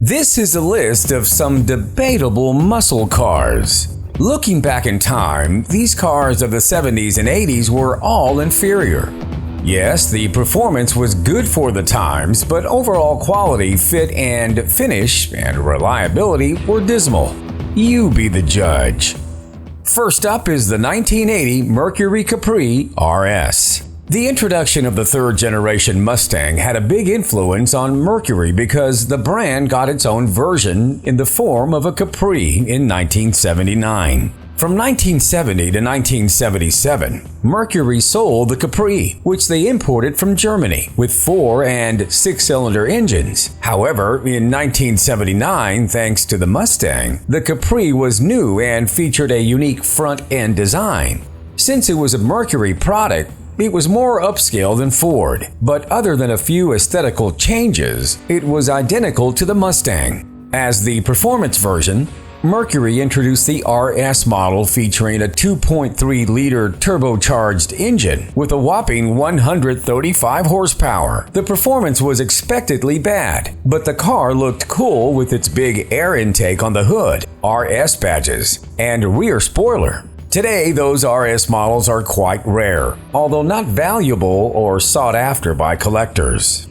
This is a list of some debatable muscle cars. Looking back in time, these cars of the 70s and 80s were all inferior. Yes, the performance was good for the times, but overall quality, fit and finish, and reliability were dismal. You be the judge. First up is the 1980 Mercury Capri RS. The introduction of the third-generation Mustang had a big influence on Mercury because the brand got its own version in the form of a Capri in 1979. From 1970 to 1977, Mercury sold the Capri, which they imported from Germany, with 4- and 6-cylinder engines. However, in 1979, thanks to the Mustang, the Capri was new and featured a unique front-end design. Since it was a Mercury product, it was more upscale than Ford, but other than a few aesthetical changes, it was identical to the Mustang. As the performance version, Mercury introduced the RS model featuring a 2.3-liter turbocharged engine with a whopping 135 horsepower. The performance was expectedly bad, but the car looked cool with its big air intake on the hood, RS badges, and rear spoiler. Today, those RS models are quite rare, although not valuable or sought after by collectors.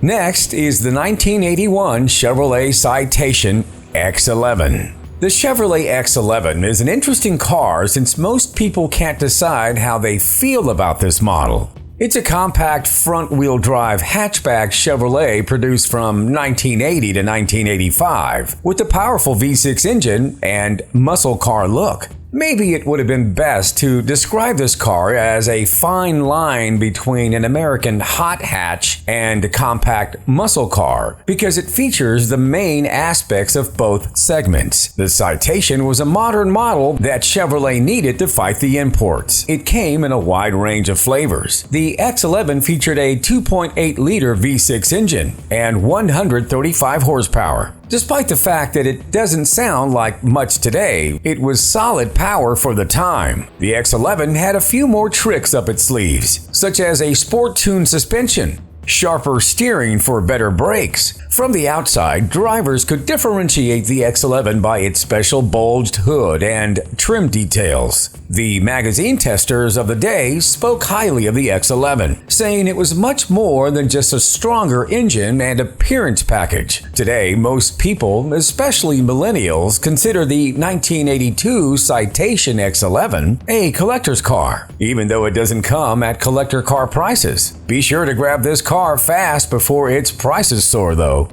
Next is the 1981 Chevrolet Citation X11. The Chevrolet X11 is an interesting car since most people can't decide how they feel about this model. It's a compact front-wheel drive hatchback Chevrolet produced from 1980 to 1985 with a powerful V6 engine and muscle car look. Maybe it would have been best to describe this car as a fine line between an American hot hatch and a compact muscle car because it features the main aspects of both segments. The Citation was a modern model that Chevrolet needed to fight the imports. It came in a wide range of flavors. The X11 featured a 2.8-liter V6 engine and 135 horsepower. Despite the fact that it doesn't sound like much today, it was solid power for the time. The X11 had a few more tricks up its sleeves, such as a sport-tuned suspension, sharper steering for better brakes. From the outside, drivers could differentiate the X11 by its special bulged hood and trim details. The magazine testers of the day spoke highly of the X11, saying it was much more than just a stronger engine and appearance package. Today, most people, especially millennials, consider the 1982 Citation X11 a collector's car, even though it doesn't come at collector car prices. Be sure to grab this car fast before its prices soar, though.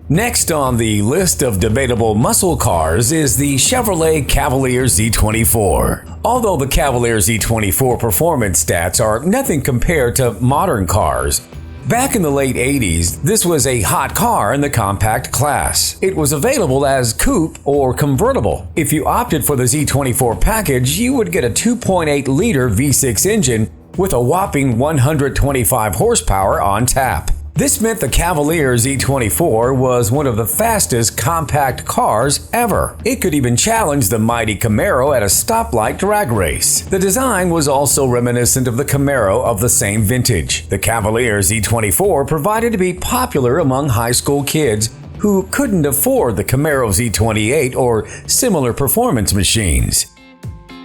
Next on the list of debatable muscle cars is the Chevrolet Cavalier Z24. Although the Cavalier Z24 performance stats are nothing compared to modern cars, back in the late 80s, this was a hot car in the compact class. It was available as coupe or convertible. If you opted for the Z24 package, you would get a 2.8-liter V6 engine with a whopping 125 horsepower on tap. This meant the Cavalier Z24 was one of the fastest compact cars ever. It could even challenge the mighty Camaro at a stoplight drag race. The design was also reminiscent of the Camaro of the same vintage. The Cavalier Z24 provided to be popular among high school kids who couldn't afford the Camaro Z28 or similar performance machines.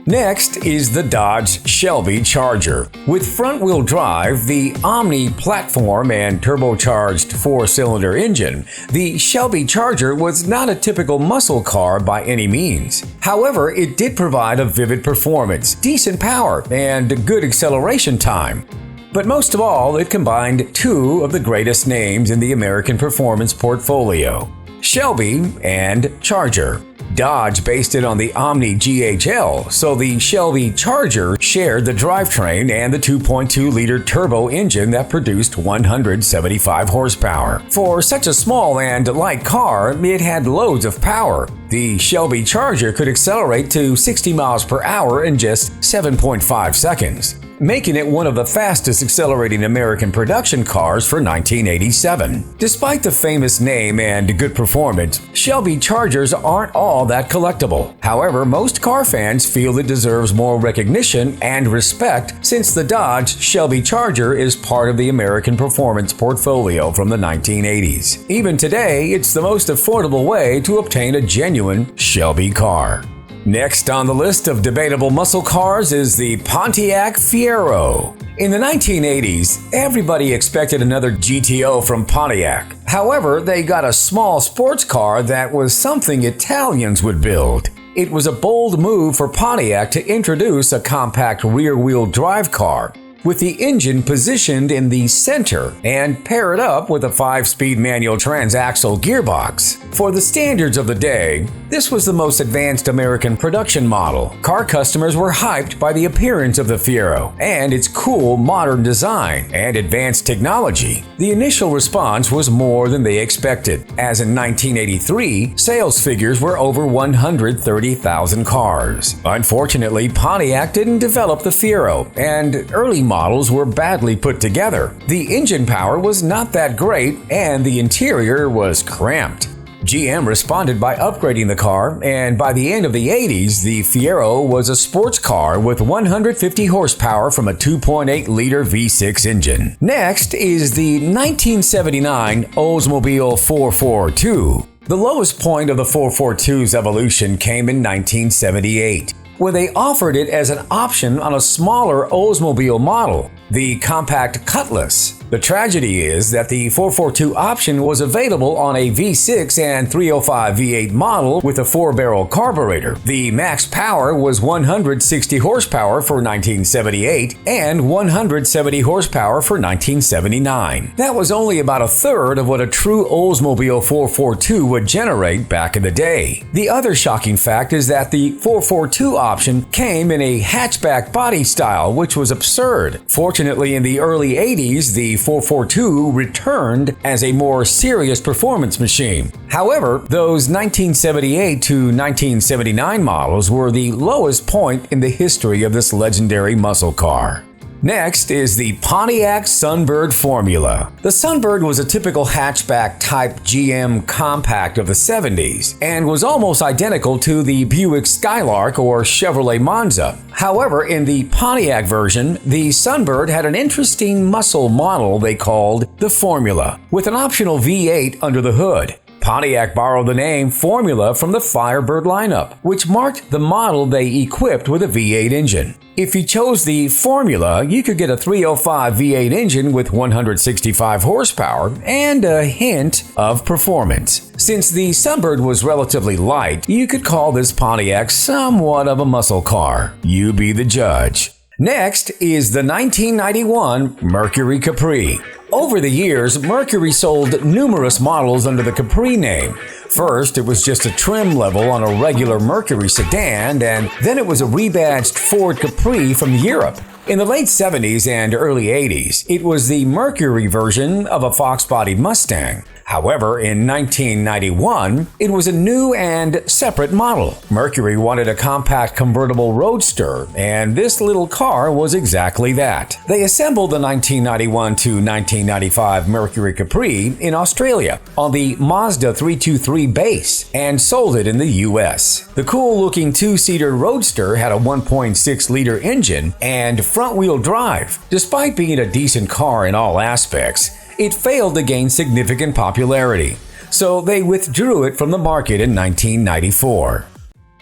Next is the Dodge Shelby Charger. With front-wheel drive, the Omni platform, and turbocharged 4-cylinder engine, the Shelby Charger was not a typical muscle car by any means. However, it did provide a vivid performance, decent power, and good acceleration time. But most of all, it combined two of the greatest names in the American performance portfolio, Shelby and Charger. Dodge based it on the Omni GHL, so the Shelby Charger shared the drivetrain and the 2.2-liter turbo engine that produced 175 horsepower. For such a small and light car, it had loads of power. The Shelby Charger could accelerate to 60 miles per hour in just 7.5 seconds. making it one of the fastest accelerating American production cars for 1987. Despite the famous name and good performance, Shelby Chargers aren't all that collectible. However, most car fans feel it deserves more recognition and respect since the Dodge Shelby Charger is part of the American performance portfolio from the 1980s. Even today, it's the most affordable way to obtain a genuine Shelby car. Next on the list of debatable muscle cars is the Pontiac Fiero. In the 1980s, everybody expected another GTO from Pontiac. However, they got a small sports car that was something Italians would build. It was a bold move for Pontiac to introduce a compact rear-wheel drive car, with the engine positioned in the center and pair it up with a 5-speed manual transaxle gearbox. For the standards of the day, this was the most advanced American production model. Car customers were hyped by the appearance of the Fiero and its cool modern design and advanced technology. The initial response was more than they expected, as in 1983, sales figures were over 130,000 cars. Unfortunately, Pontiac didn't develop the Fiero, and early models were badly put together. The engine power was not that great, and the interior was cramped. GM responded by upgrading the car, and by the end of the 80s, the Fiero was a sports car with 150 horsepower from a 2.8-liter V6 engine. Next is the 1979 Oldsmobile 442. The lowest point of the 442's evolution came in 1978, where they offered it as an option on a smaller Oldsmobile model, the compact Cutlass. The tragedy is that the 442 option was available on a V6 and 305 V8 model with a 4-barrel carburetor. The max power was 160 horsepower for 1978 and 170 horsepower for 1979. That was only about a third of what a true Oldsmobile 442 would generate back in the day. The other shocking fact is that the 442 option came in a hatchback body style, which was absurd. Fortunately, in the early 80s, the 442 returned as a more serious performance machine. However, those 1978 to 1979 models were the lowest point in the history of this legendary muscle car. Next is the Pontiac Sunbird Formula. The Sunbird was a typical hatchback type GM compact of the 70s and was almost identical to the Buick Skylark or Chevrolet Monza. However, in the Pontiac version, the Sunbird had an interesting muscle model they called the Formula, with an optional V8 under the hood. Pontiac borrowed the name Formula from the Firebird lineup, which marked the model they equipped with a V8 engine. If you chose the Formula, you could get a 305 V8 engine with 165 horsepower and a hint of performance. Since the Sunbird was relatively light, you could call this Pontiac somewhat of a muscle car. You be the judge. Next is the 1991 Mercury Capri. Over the years, Mercury sold numerous models under the Capri name. First, it was just a trim level on a regular Mercury sedan, and then it was a rebadged Ford Capri from Europe. In the late 70s and early 80s, it was the Mercury version of a fox-bodied Mustang. However, in 1991, it was a new and separate model. Mercury wanted a compact convertible roadster, and this little car was exactly that. They assembled the 1991 to 1995 Mercury Capri in Australia on the Mazda 323 base and sold it in the US. The cool-looking two-seater roadster had a 1.6-liter engine and front-wheel drive. Despite being a decent car in all aspects, it failed to gain significant popularity, so they withdrew it from the market in 1994.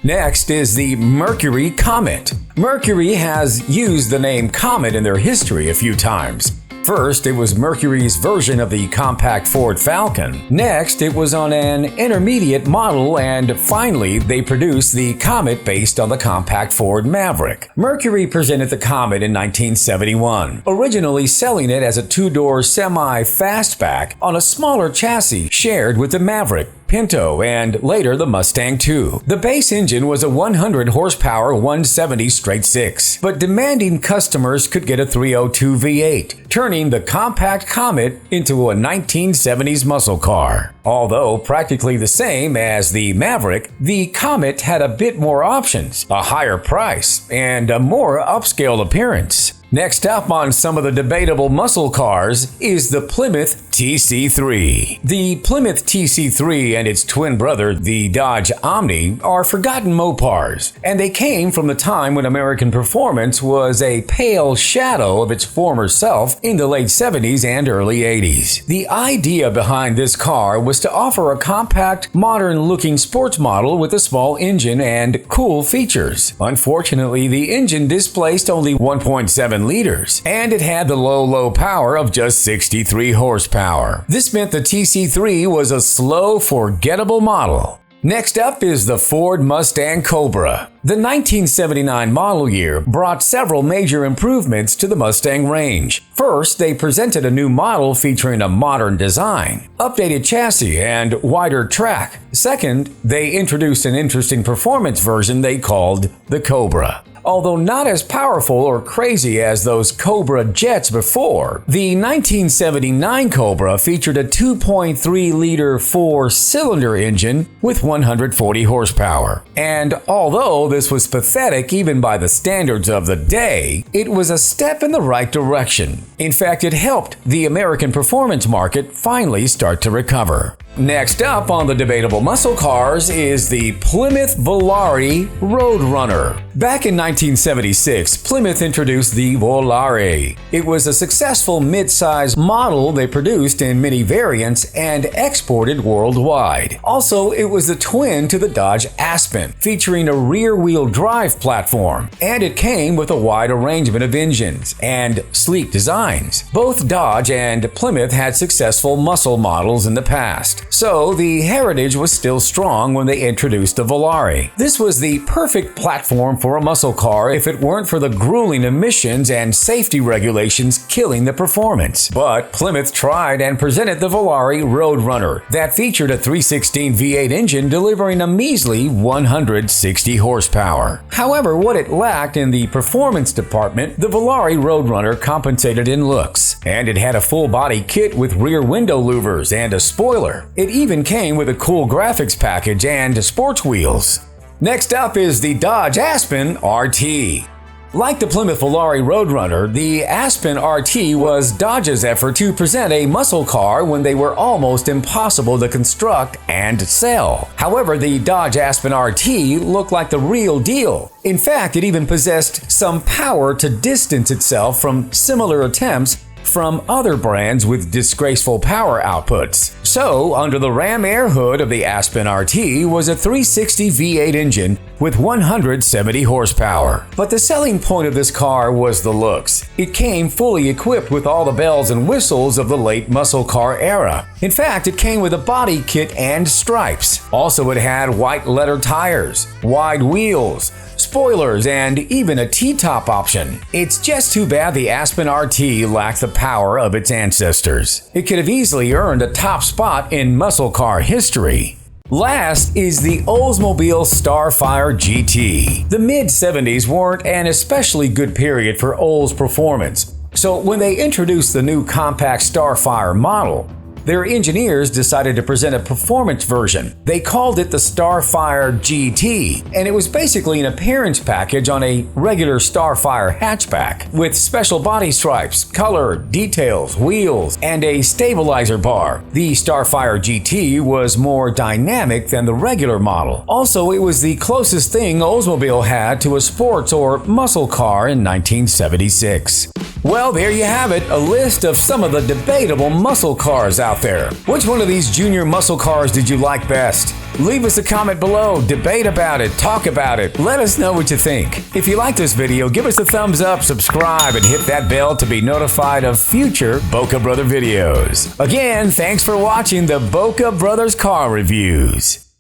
Next is the Mercury Comet. Mercury has used the name Comet in their history a few times. First, it was Mercury's version of the compact Ford Falcon. Next, it was on an intermediate model, and finally, they produced the Comet based on the compact Ford Maverick. Mercury presented the Comet in 1971, originally selling it as a two-door semi-fastback on a smaller chassis shared with the Maverick, Pinto, and later the Mustang II. The base engine was a 100 horsepower 170 straight-six, but demanding customers could get a 302 V8, turning the compact Comet into a 1970s muscle car. Although practically the same as the Maverick, the Comet had a bit more options, a higher price, and a more upscale appearance. Next up on some of the debatable muscle cars is the Plymouth TC3. The Plymouth TC3 and its twin brother, the Dodge Omni, are forgotten Mopars, and they came from the time when American performance was a pale shadow of its former self in the late 70s and early 80s. The idea behind this car was to offer a compact, modern-looking sports model with a small engine and cool features. Unfortunately, the engine displaced only 1.7 liters, and it had the low power of just 63 horsepower. This meant the TC3 was a slow, forgettable model. Next up is the Ford Mustang Cobra. The 1979 model year brought several major improvements to the Mustang range. First, they presented a new model featuring a modern design, updated chassis, and wider track. Second, they introduced an interesting performance version they called the Cobra. Although not as powerful or crazy as those Cobra jets before, the 1979 Cobra featured a 2.3-liter four-cylinder engine with 140 horsepower. And although this was pathetic even by the standards of the day, it was a step in the right direction. In fact, it helped the American performance market finally start to recover. Next up on the debatable muscle cars is the Plymouth Volari Roadrunner. Back in 1976, Plymouth introduced the Volari. It was a successful mid-size model they produced in many variants and exported worldwide. Also, it was the twin to the Dodge Aspen, featuring a rear-wheel drive platform, and it came with a wide arrangement of engines and sleek designs. Both Dodge and Plymouth had successful muscle models in the past, so the heritage was still strong when they introduced the Volari. This was the perfect platform for a muscle car if it weren't for the grueling emissions and safety regulations killing the performance. But Plymouth tried and presented the Volari Roadrunner that featured a 316 V8 engine delivering a measly 160 horsepower. However, what it lacked in the performance department, the Volari Roadrunner compensated in looks, and it had a full-body kit with rear window louvers and a spoiler. It even came with a cool graphics package and sports wheels. Next up is the Dodge Aspen RT. Like the Plymouth Volari Roadrunner, the Aspen RT was Dodge's effort to present a muscle car when they were almost impossible to construct and sell. However, the Dodge Aspen RT looked like the real deal. In fact, it even possessed some power to distance itself from similar attempts from other brands with disgraceful power outputs. So, under the ram air hood of the Aspen RT was a 360 V8 engine with 170 horsepower. But the selling point of this car was the looks. It came fully equipped with all the bells and whistles of the late muscle car era. In fact, it came with a body kit and stripes. Also, it had white leather tires, wide wheels, spoilers, and even a T-top option. It's just too bad the Aspen RT lacked the power of its ancestors. It could have easily earned a top spot in muscle car history. Last is the Oldsmobile Starfire GT. The mid-70s weren't an especially good period for Olds performance, so when they introduced the new compact Starfire model, their engineers decided to present a performance version. They called it the Starfire GT, and it was basically an appearance package on a regular Starfire hatchback, with special body stripes, color, details, wheels, and a stabilizer bar. The Starfire GT was more dynamic than the regular model. Also, it was the closest thing Oldsmobile had to a sports or muscle car in 1976. Well, there you have it, a list of some of the debatable muscle cars out there. Which one of these junior muscle cars did you like best? Leave us a comment below, debate about it, talk about it, let us know what you think. If you like this video, give us a thumbs up, subscribe, and hit that bell to be notified of future Boca Brother videos. Again, thanks for watching the Boca Brothers Car Reviews.